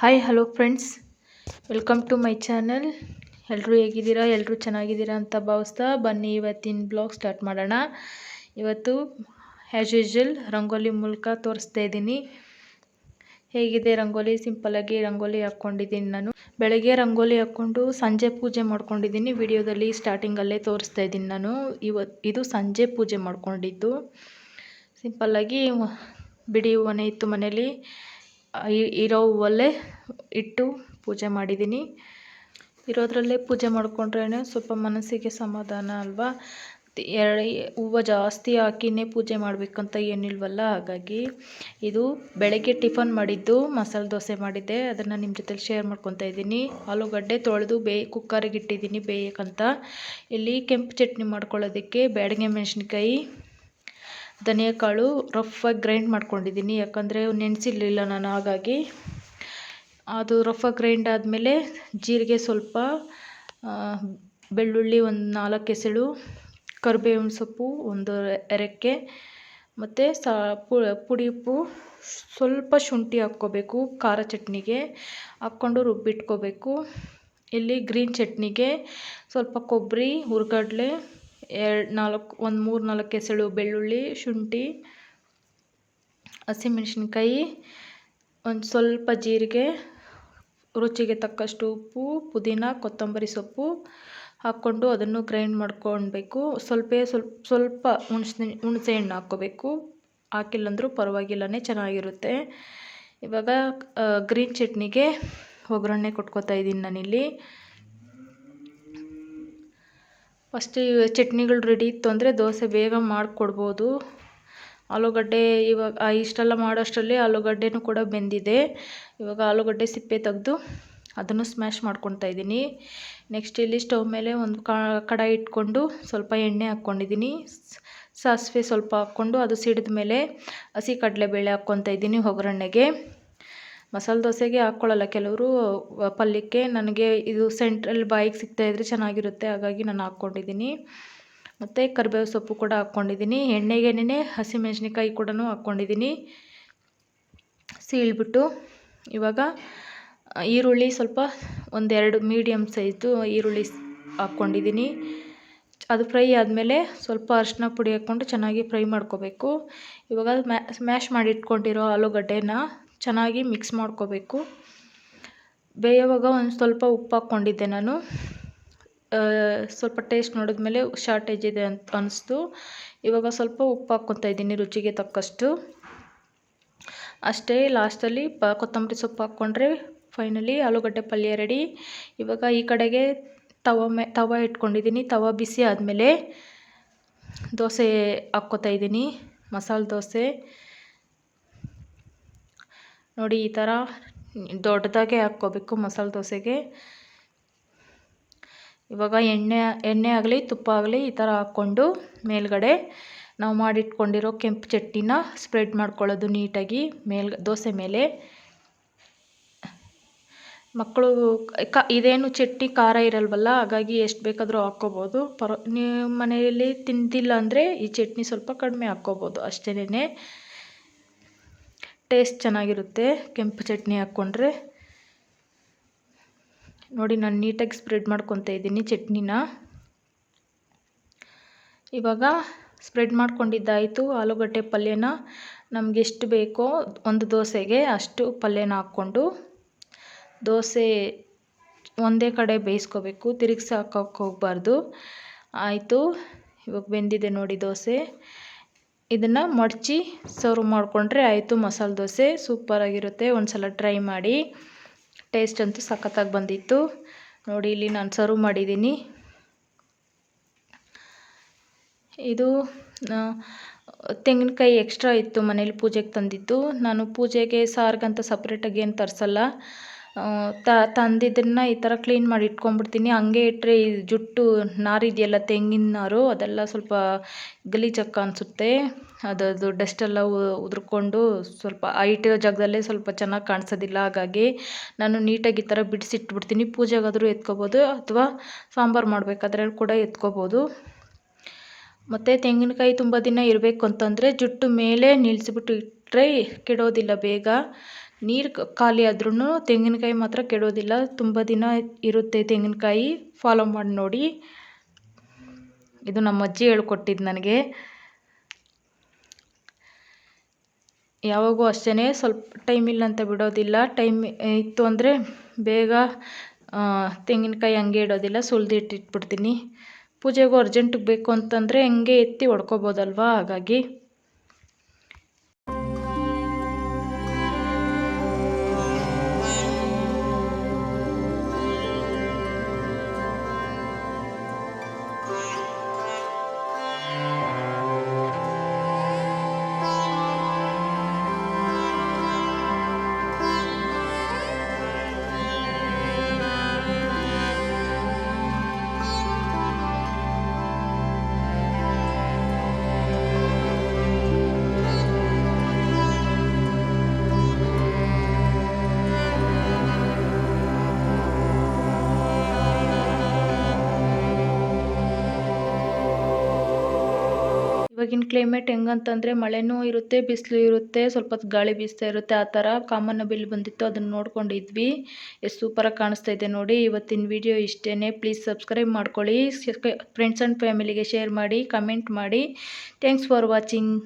Hi hello friends, welcome to my channel. ಎಲ್ಲರೂ ಹೇಗಿದ್ದೀರಾ? ಎಲ್ಲರೂ ಚೆನ್ನಾಗಿದ್ದೀರಾ ಅಂತ ಭಾವಿಸ್ತಾ ಬನ್ನಿ ಇವತ್ತಿನ ಬ್ಲಾಗ್ ಸ್ಟಾರ್ಟ್ ಮಾಡೋಣ. ಇವತ್ತು ಆ್ಯಸ್ ಯೂಶ್ವಲ್ ರಂಗೋಲಿ ಮೂಲಕ ತೋರಿಸ್ತಾ ಇದ್ದೀನಿ. ಹೇಗಿದೆ ರಂಗೋಲಿ? ಸಿಂಪಲ್ಲಾಗಿ ರಂಗೋಲಿ ಹಾಕ್ಕೊಂಡಿದ್ದೀನಿ. ನಾನು ಬೆಳಗ್ಗೆ ರಂಗೋಲಿ ಹಾಕ್ಕೊಂಡು ಸಂಜೆ ಪೂಜೆ ಮಾಡ್ಕೊಂಡಿದ್ದೀನಿ. ವಿಡಿಯೋದಲ್ಲಿ ಸ್ಟಾರ್ಟಿಂಗಲ್ಲೇ ತೋರಿಸ್ತಾ ಇದ್ದೀನಿ. ನಾನು ಇದು ಸಂಜೆ ಪೂಜೆ ಮಾಡ್ಕೊಂಡಿದ್ದು. ಸಿಂಪಲ್ಲಾಗಿ ಬಿಡಿ ಹೂವನೇ ಇತ್ತು ಮನೇಲಿ, ಇರೋ ಹೂವಲ್ಲೇ ಇಟ್ಟು ಪೂಜೆ ಮಾಡಿದ್ದೀನಿ. ಇರೋದ್ರಲ್ಲೇ ಪೂಜೆ ಮಾಡಿಕೊಂಡ್ರೇ ಸ್ವಲ್ಪ ಮನಸ್ಸಿಗೆ ಸಮಾಧಾನ ಅಲ್ವಾ. ಹೂವು ಜಾಸ್ತಿ ಹಾಕಿನೇ ಪೂಜೆ ಮಾಡಬೇಕಂತ ಏನಿಲ್ವಲ್ಲ. ಹಾಗಾಗಿ ಇದು ಬೆಳಗ್ಗೆ ಟಿಫನ್ ಮಾಡಿದ್ದು ಮಸಾಲೆ ದೋಸೆ ಮಾಡಿದ್ದೆ, ಅದನ್ನು ನಿಮ್ಮ ಜೊತೆಲಿ ಶೇರ್ ಮಾಡ್ಕೊತಾ ಇದ್ದೀನಿ. ಆಲೂಗಡ್ಡೆ ತೊಳೆದು ಕುಕ್ಕರಿಗೆ ಇಟ್ಟಿದ್ದೀನಿ ಬೇಯಕ್ಕಂತ. ಇಲ್ಲಿ ಕೆಂಪು ಚಟ್ನಿ ಮಾಡ್ಕೊಳ್ಳೋದಕ್ಕೆ ಬ್ಯಾಡಗೆ ಮೆಣಸಿನ್ಕಾಯಿ, ಧನಿಯಾ ಕಾಳು ರಫಾಗಿ ಗ್ರೈಂಡ್ ಮಾಡ್ಕೊಂಡಿದ್ದೀನಿ. ಯಾಕಂದರೆ ನೆನೆಸಿರಲಿಲ್ಲ ನಾನು, ಹಾಗಾಗಿ ಅದು ರಫಾಗಿ ಗ್ರೈಂಡ್ ಆದಮೇಲೆ ಜೀರಿಗೆ ಸ್ವಲ್ಪ, ಬೆಳ್ಳುಳ್ಳಿ ಒಂದು 4 ಎಸಳು, ಕರಿಬೇವಿನ ಸೊಪ್ಪು ಒಂದು ರೆಕ್ಕೆ, ಮತ್ತು ಪುಡಿ ಉಪ್ಪು, ಸ್ವಲ್ಪ ಶುಂಠಿ ಹಾಕ್ಕೋಬೇಕು. ಖಾರ ಚಟ್ನಿಗೆ ಹಾಕ್ಕೊಂಡು ರುಬ್ಬಿಟ್ಕೋಬೇಕು. ಇಲ್ಲಿ ಗ್ರೀನ್ ಚಟ್ನಿಗೆ ಸ್ವಲ್ಪ ಕೊಬ್ಬರಿ, ಹುರ್ಗಡ್ಲೆ, ಒಂದು 3-4 ಎಸಳು ಬೆಳ್ಳುಳ್ಳಿ, ಶುಂಠಿ, ಹಸಿಮೆಣಸಿನ್ಕಾಯಿ, ಒಂದು ಸ್ವಲ್ಪ ಜೀರಿಗೆ, ರುಚಿಗೆ ತಕ್ಕಷ್ಟು ಉಪ್ಪು, ಪುದೀನ, ಕೊತ್ತಂಬರಿ ಸೊಪ್ಪು ಹಾಕ್ಕೊಂಡು ಅದನ್ನು ಗ್ರೈಂಡ್ ಮಾಡ್ಕೊಳ್ಬೇಕು. ಸ್ವಲ್ಪ ಹುಣಸೆ ಹಣ್ಣು ಹಾಕ್ಕೋಬೇಕು. ಹಾಕಿಲ್ಲಂದ್ರೂ ಪರವಾಗಿಲ್ಲನೇ ಚೆನ್ನಾಗಿರುತ್ತೆ. ಇವಾಗ ಗ್ರೀನ್ ಚಟ್ನಿಗೆ ಒಗ್ಗರಣೆ ಕೊಟ್ಕೋತಾ ಇದ್ದೀನಿ ನಾನಿಲ್ಲಿ. ಫಸ್ಟ್ ಚಟ್ನಿಗಳು ರೆಡಿ ಇತ್ತು ಅಂದರೆ ದೋಸೆ ಬೇಗ ಮಾಡಿಕೊಡ್ಬೋದು. ಆಲೂಗಡ್ಡೆ ಇವಾಗ ಇಷ್ಟೆಲ್ಲ ಮಾಡೋಷ್ಟರಲ್ಲಿ ಆಲೂಗಡ್ಡೆನೂ ಕೂಡ ಬೆಂದಿದೆ. ಇವಾಗ ಆಲೂಗಡ್ಡೆ ಸಿಪ್ಪೆ ತೆಗೆದು ಅದನ್ನು ಸ್ಮ್ಯಾಶ್ ಮಾಡ್ಕೊತಾ ಇದ್ದೀನಿ. ನೆಕ್ಸ್ಟ್ ಇಲ್ಲಿ ಸ್ಟವ್ ಮೇಲೆ ಒಂದು ಕಡಾಯಿ ಇಟ್ಕೊಂಡು ಸ್ವಲ್ಪ ಎಣ್ಣೆ ಹಾಕ್ಕೊಂಡಿದ್ದೀನಿ. ಸಾಸಿವೆ ಸ್ವಲ್ಪ ಹಾಕ್ಕೊಂಡು ಅದು ಸಿಡಿದ ಮೇಲೆ ಹಸಿ ಕಡಲೆಬೇಳೆ ಹಾಕ್ಕೊತಾ ಇದ್ದೀನಿ ಒಗ್ಗರಣೆಗೆ. ಮಸಾಲೆ ದೋಸೆಗೆ ಹಾಕ್ಕೊಳ್ಳಲ್ಲ ಕೆಲವರು, ಪಲ್ಯಕ್ಕೆ. ನನಗೆ ಇದು ಸೆಂಟ್ರಲ್ಲಿ ಬಾಯಿಗೆ ಸಿಗ್ತಾಯಿದ್ರೆ ಚೆನ್ನಾಗಿರುತ್ತೆ, ಹಾಗಾಗಿ ನಾನು ಹಾಕ್ಕೊಂಡಿದ್ದೀನಿ. ಮತ್ತು ಕರಿಬೇವು ಸೊಪ್ಪು ಕೂಡ ಹಾಕ್ಕೊಂಡಿದ್ದೀನಿ. ಎಣ್ಣೆಗೇನೆ ಹಸಿಮೆಣಸಿನ್ಕಾಯಿ ಕೂಡ ಹಾಕ್ಕೊಂಡಿದ್ದೀನಿ ಸೀಳ್ಬಿಟ್ಟು. ಇವಾಗ ಈರುಳ್ಳಿ ಸ್ವಲ್ಪ 1-2 ಮೀಡಿಯಮ್ ಸೈಜು ಈರುಳ್ಳಿ ಹಾಕ್ಕೊಂಡಿದ್ದೀನಿ. ಅದು ಫ್ರೈ ಆದಮೇಲೆ ಸ್ವಲ್ಪ ಅರಿಶಿನ ಪುಡಿ ಹಾಕ್ಕೊಂಡು ಚೆನ್ನಾಗಿ ಫ್ರೈ ಮಾಡ್ಕೋಬೇಕು. ಇವಾಗ ಸ್ಮ್ಯಾಶ್ ಮಾಡಿ ಇಟ್ಕೊಂಡಿರೋ ಆಲೂಗಡ್ಡೆನ ಚೆನ್ನಾಗಿ ಮಿಕ್ಸ್ ಮಾಡ್ಕೋಬೇಕು. ಬೇಯುವಾಗ ಒಂದು ಸ್ವಲ್ಪ ಉಪ್ಪು ಹಾಕ್ಕೊಂಡಿದ್ದೆ ನಾನು. ಸ್ವಲ್ಪ ಟೇಸ್ಟ್ ನೋಡಿದ್ಮೇಲೆ ಶಾರ್ಟೇಜ್ ಇದೆ ಅಂತ ಅನಿಸ್ತು. ಇವಾಗ ಸ್ವಲ್ಪ ಉಪ್ಪು ಹಾಕ್ಕೊತಾ ಇದ್ದೀನಿ ರುಚಿಗೆ ತಕ್ಕಷ್ಟು. ಅಷ್ಟೇ, ಲಾಸ್ಟಲ್ಲಿ ಕೊತ್ತಂಬರಿ ಸೊಪ್ಪು ಹಾಕ್ಕೊಂಡ್ರೆ ಫೈನಲಿ ಆಲೂಗಡ್ಡೆ ಪಲ್ಯ ರೆಡಿ. ಇವಾಗ ಈ ಕಡೆಗೆ ತವ ಇಟ್ಕೊಂಡಿದ್ದೀನಿ. ತವ ಬಿಸಿ ಆದಮೇಲೆ ದೋಸೆ ಹಾಕ್ಕೋತಾ ಇದ್ದೀನಿ, ಮಸಾಲೆ ದೋಸೆ. ನೋಡಿ, ಈ ಥರ ದೊಡ್ಡದಾಗೆ ಹಾಕ್ಕೋಬೇಕು ಮಸಾಲೆ ದೋಸೆಗೆ. ಇವಾಗ ಎಣ್ಣೆ ಆಗಲಿ ತುಪ್ಪ ಆಗಲಿ ಈ ಥರ ಹಾಕ್ಕೊಂಡು ಮೇಲ್ಗಡೆ ನಾವು ಮಾಡಿಟ್ಕೊಂಡಿರೋ ಕೆಂಪು ಚಟ್ನಿನ ಸ್ಪ್ರೆಡ್ ಮಾಡ್ಕೊಳ್ಳೋದು ನೀಟಾಗಿ ದೋಸೆ ಮೇಲೆ. ಮಕ್ಕಳು ಇದೇನು ಚಟ್ನಿ ಖಾರ ಇರಲ್ವಲ್ಲ, ಹಾಗಾಗಿ ಎಷ್ಟು ಬೇಕಾದರೂ ಹಾಕ್ಕೋಬೋದು. ನೀವು ಮನೆಯಲ್ಲಿ ತಿಂತಿಲ್ಲ ಅಂದರೆ ಈ ಚಟ್ನಿ ಸ್ವಲ್ಪ ಕಡಿಮೆ ಹಾಕ್ಕೋಬೋದು ಅಷ್ಟೇನೆ. ಟೇಸ್ಟ್ ಚೆನ್ನಾಗಿರುತ್ತೆ ಕೆಂಪು ಚಟ್ನಿ ಹಾಕ್ಕೊಂಡ್ರೆ. ನೋಡಿ, ನಾನು ನೀಟಾಗಿ ಸ್ಪ್ರೆಡ್ ಮಾಡ್ಕೊತಾ ಇದ್ದೀನಿ ಚಟ್ನಿನ. ಇವಾಗ ಸ್ಪ್ರೆಡ್ ಮಾಡ್ಕೊಂಡಿದ್ದಾಯಿತು. ಆಲೂಗಡ್ಡೆ ಪಲ್ಯನ ನಮ್ಗೆ ಎಷ್ಟು ಬೇಕೋ ಒಂದು ದೋಸೆಗೆ ಅಷ್ಟು ಪಲ್ಯನ ಹಾಕ್ಕೊಂಡು ದೋಸೆ ಒಂದೇ ಕಡೆ ಬೇಯಿಸ್ಕೋಬೇಕು, ತಿರುಗಿಸಿ ಹಾಕೋಕ್ಕೆ ಹೋಗಬಾರ್ದು. ಆಯಿತು, ಇವಾಗ ಬೆಂದಿದೆ ನೋಡಿ ದೋಸೆ. ಇದನ್ನು ಮಡಚಿ ಸರ್ವ್ ಮಾಡಿಕೊಂಡ್ರೆ ಆಯಿತು ಮಸಾಲೆ ದೋಸೆ. ಸೂಪರಾಗಿರುತ್ತೆ, ಒಂದು ಸಲ ಟ್ರೈ ಮಾಡಿ. ಟೇಸ್ಟ್ ಅಂತೂ ಸಖತ್ತಾಗಿ ಬಂದಿತ್ತು. ನೋಡಿ, ಇಲ್ಲಿ ನಾನು ಸರ್ವ್ ಮಾಡಿದ್ದೀನಿ. ಇದು ತೆಂಗಿನಕಾಯಿ ಎಕ್ಸ್ಟ್ರಾ ಇತ್ತು ಮನೇಲಿ ಪೂಜೆಗೆ ತಂದಿದ್ದು. ನಾನು ಪೂಜೆಗೆ ಸಾರಿಗಂತ ಸಪ್ರೇಟಾಗಿ ಏನು ತರಿಸಲ್ಲ. ತಂದಿದ್ದನ್ನು ಈ ಥರ ಕ್ಲೀನ್ ಮಾಡಿ ಇಟ್ಕೊಂಡ್ಬಿಡ್ತೀನಿ. ಹಂಗೆ ಇಟ್ಟರೆ ಈ ಜುಟ್ಟು ನಾರಿದೆಯಲ್ಲ, ತೆಂಗಿನ ನಾರು, ಅದೆಲ್ಲ ಸ್ವಲ್ಪ ಗಲೀಜಕ್ಕ ಅನಿಸುತ್ತೆ. ಅದು ಡಸ್ಟೆಲ್ಲ ಉದುರ್ಕೊಂಡು ಸ್ವಲ್ಪ ಇಟ್ಟಿರೋ ಜಾಗದಲ್ಲೇ ಸ್ವಲ್ಪ ಚೆನ್ನಾಗಿ ಕಾಣಿಸೋದಿಲ್ಲ. ಹಾಗಾಗಿ ನಾನು ನೀಟಾಗಿ ಈ ಥರ ಬಿಡಿಸಿಟ್ಬಿಡ್ತೀನಿ. ಪೂಜೆಗಾದರೂ ಎತ್ಕೋಬೋದು ಅಥವಾ ಸಾಂಬಾರು ಮಾಡಬೇಕಾದ್ರೆ ಕೂಡ ಎತ್ಕೋಬೋದು. ಮತ್ತು ತೆಂಗಿನಕಾಯಿ ತುಂಬ ದಿನ ಇರಬೇಕು ಅಂತಂದರೆ ಜುಟ್ಟು ಮೇಲೆ ನಿಲ್ಲಿಸ್ಬಿಟ್ಟು ಇಟ್ಟರೆ ಕೆಡೋದಿಲ್ಲ ಬೇಗ, ನೀರು ಖಾಲಿ ಆದ್ರೂ ತೆಂಗಿನಕಾಯಿ ಮಾತ್ರ ಕೆಡೋದಿಲ್ಲ, ತುಂಬ ದಿನ ಇರುತ್ತೆ ತೆಂಗಿನಕಾಯಿ. ಫಾಲೋ ಮಾಡಿ ನೋಡಿ. ಇದು ನಮ್ಮ ಅಜ್ಜಿ ಹೇಳ್ಕೊಟ್ಟಿದ್ದು ನನಗೆ. ಯಾವಾಗೂ ಅಷ್ಟೇ, ಸ್ವಲ್ಪ ಟೈಮ್ ಇಲ್ಲ ಅಂತ ಬಿಡೋದಿಲ್ಲ. ಟೈಮ್ ಇತ್ತು ಅಂದರೆ ಬೇಗ ತೆಂಗಿನಕಾಯಿ ಹಂಗೆ ಇಡೋದಿಲ್ಲ, ಸುಲಿದಿಟ್ಟಿಟ್ಬಿಡ್ತೀನಿ. ಪೂಜೆಗೂ ಅರ್ಜೆಂಟಿಗೆ ಬೇಕು ಅಂತಂದರೆ ಹಂಗೆ ಎತ್ತಿ ಹೊಡ್ಕೊಬೋದಲ್ವಾ, ಹಾಗಾಗಿ. ಇವಾಗಿನ ಕ್ಲೈಮೇಟ್ ಹೆಂಗಂತಂದರೆ ಮಳೆನೂ ಇರುತ್ತೆ, ಬಿಸಿಲು ಇರುತ್ತೆ, ಸ್ವಲ್ಪ ಹೊತ್ತು ಗಾಳಿ ಬೀಸ್ತಾ ಇರುತ್ತೆ. ಆ ಥರ ಕಾಮನ ಬಿಲ್ ಬಂದಿತ್ತು, ಅದನ್ನು ನೋಡ್ಕೊಂಡಿದ್ವಿ. ಎಷ್ಟು ಸೂಪರಾಗಿ ಕಾಣಿಸ್ತಾ ಇದೆ ನೋಡಿ. ಇವತ್ತಿನ ವಿಡಿಯೋ ಇಷ್ಟೇ. ಪ್ಲೀಸ್ ಸಬ್ಸ್ಕ್ರೈಬ್ ಮಾಡ್ಕೊಳ್ಳಿ, ಫ್ರೆಂಡ್ಸ್ ಆ್ಯಂಡ್ ಫ್ಯಾಮಿಲಿಗೆ ಶೇರ್ ಮಾಡಿ, ಕಮೆಂಟ್ ಮಾಡಿ. Thanks for watching.